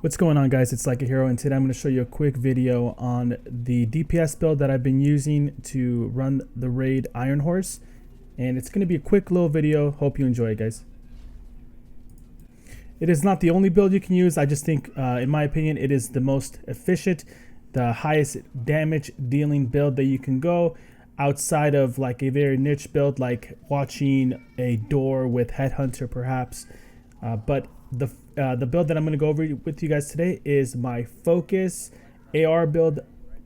What's going on, guys? It's Like a Hero, and today I'm going to show you a quick video on the DPS build that I've been using to run the raid Iron Horse. And it's going to be a quick little video. Hope you enjoy it, guys. It is not the only build you can use. I just think, in my opinion, it is the most efficient, the highest damage dealing build that you can go outside of like a very niche build like watching a door with Headhunter perhaps. But the build that I'm going to go over with you guys today is my Focus AR build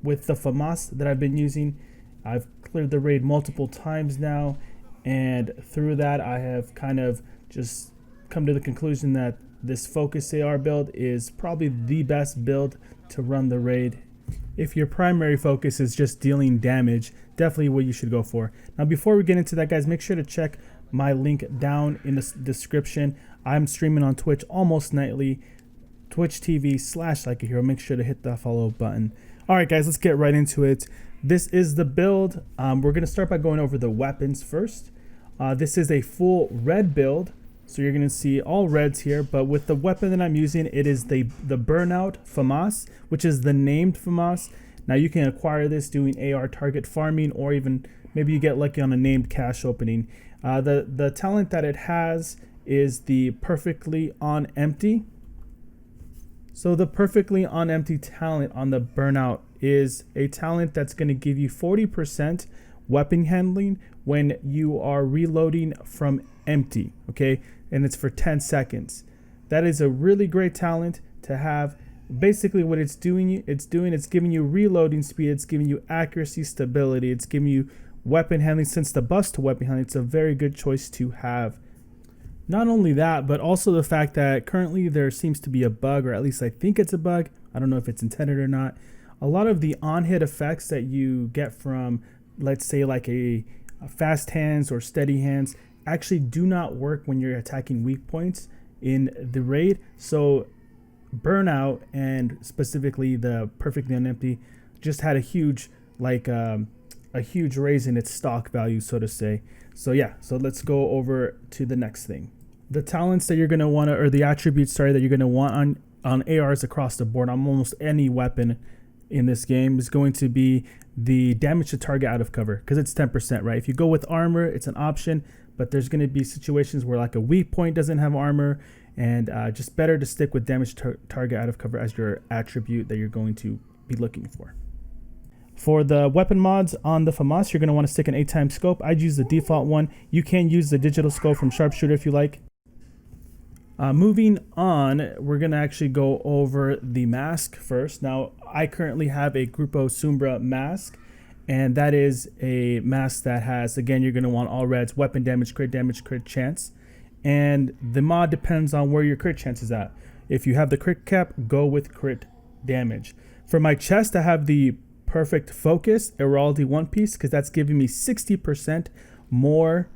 with the FAMAS that I've been using. I've cleared the raid multiple times now, and through that I have kind of just come to the conclusion that this Focus AR build is probably the best build to run the raid. If your primary focus is just dealing damage, definitely what you should go for. Now, before we get into that, guys, make sure to check my link down in the description. I'm streaming on Twitch almost nightly, Twitch TV/LikeAHero. Make sure to hit that follow button. All right, guys, let's get right into it. This is the build. We're going to start by going over the weapons first. This is a full red build, so you're going to see all reds here, but with the weapon that I'm using, it is the Burnout FAMAS, which is the named FAMAS. Now, you can acquire this doing AR target farming, or even maybe you get lucky on a named cache opening. The talent that it has is the Perfectly on Empty. So the Perfectly on Empty talent on the Burnout is a talent that's going to give you 40% weapon handling when you are reloading from empty, okay? And it's for 10 seconds. That is a really great talent to have. Basically what it's doing, it's giving you reloading speed, it's giving you accuracy, stability, it's giving you weapon handling. Since the buff to weapon handling, it's a very good choice to have. Not only that, but also the fact that currently there seems to be a bug, or at least I think it's a bug. I don't know if it's intended or not. A lot of the on-hit effects that you get from, let's say, like a fast hands or steady hands actually do not work when you're attacking weak points in the raid. So Burnout, and specifically the Perfectly on Empty, just had a huge huge raise in its stock value, so to say. So yeah, so let's go over to the next thing. The talents that you're going to want to, or the attributes, sorry, that you're going to want on ARs across the board on almost any weapon in this game is going to be the damage to target out of cover, because it's 10%, right? If you go with armor, it's an option, but there's going to be situations where like a weak point doesn't have armor, and just better to stick with damage to target out of cover as your attribute that you're going to be looking for. For the weapon mods on the FAMAS, you're going to want to stick an 8x scope. I'd use the default one. You can use the digital scope from Sharpshooter if you like. Moving on, we're going to actually go over the mask first. Now, I currently have a Grupo Sombra mask, and that is a mask that has, again, you're going to want all reds, weapon damage, crit chance. And the mod depends on where your crit chance is at. If you have the crit cap, go with crit damage. For my chest, I have the Perfect Focus Iroaldi One Piece, because that's giving me 60% more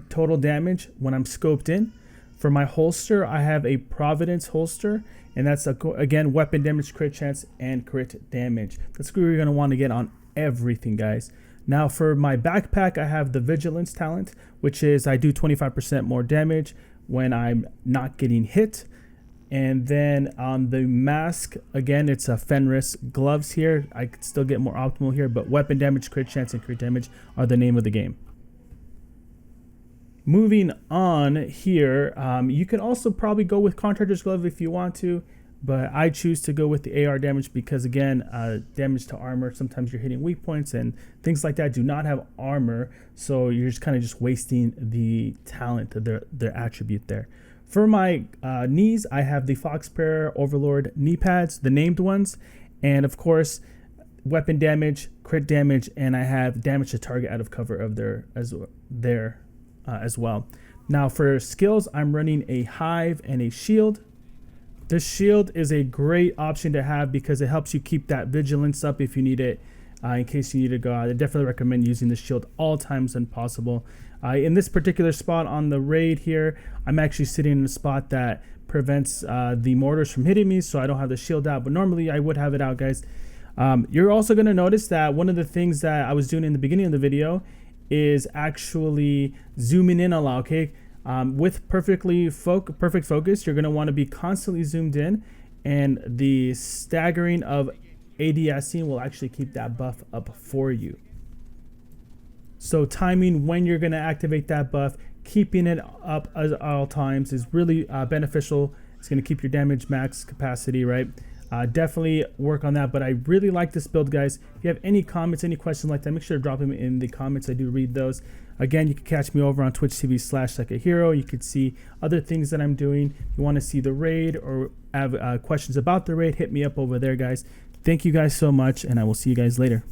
total damage when I'm scoped in. For my holster, I have a Providence holster, and that's again weapon damage, crit chance, and crit damage. That's what you're going to want to get on everything, guys. Now for my backpack, I have the Vigilance talent, which is I do 25% more damage when I'm not getting hit. And then on the mask, again, it's a Fenris gloves here. I could still get more optimal here, but weapon damage, crit chance, and crit damage are the name of the game. Moving on here, you can also probably go with Contractor's Glove if you want to, but I choose to go with the AR damage because, again, damage to armor, sometimes you're hitting weak points and things like that do not have armor, so you're just kind of just wasting the talent, their attribute there. For my knees, I have the Foxprayer Overlord knee pads, the named ones, and of course, weapon damage, crit damage, and I have damage to target out of cover of as well. Now for skills, I'm running a Hive and a Shield. The Shield is a great option to have because it helps you keep that vigilance up if you need it, in case you need to go out. I definitely recommend using the Shield all times when possible. In this particular spot on the raid here, I'm actually sitting in a spot that prevents the mortars from hitting me, so I don't have the Shield out, but normally I would have it out, guys. You're also going to notice that one of the things that I was doing in the beginning of the video is actually zooming in a lot, okay? With perfect focus, you're going to want to be constantly zoomed in, and the staggering of ADSing will actually keep that buff up for you. So timing when you're going to activate that buff, keeping it up at all times is really beneficial. It's going to keep your damage max capacity, right? Definitely work on that. But I really like this build, guys. If you have any comments, any questions like that, make sure to drop them in the comments. I do read those. Again, you can catch me over on Twitch TV/LikeAHero. You could see other things that I'm doing. If you want to see the raid or have questions about the raid, hit me up over there, guys. Thank you guys so much, and I will see you guys later.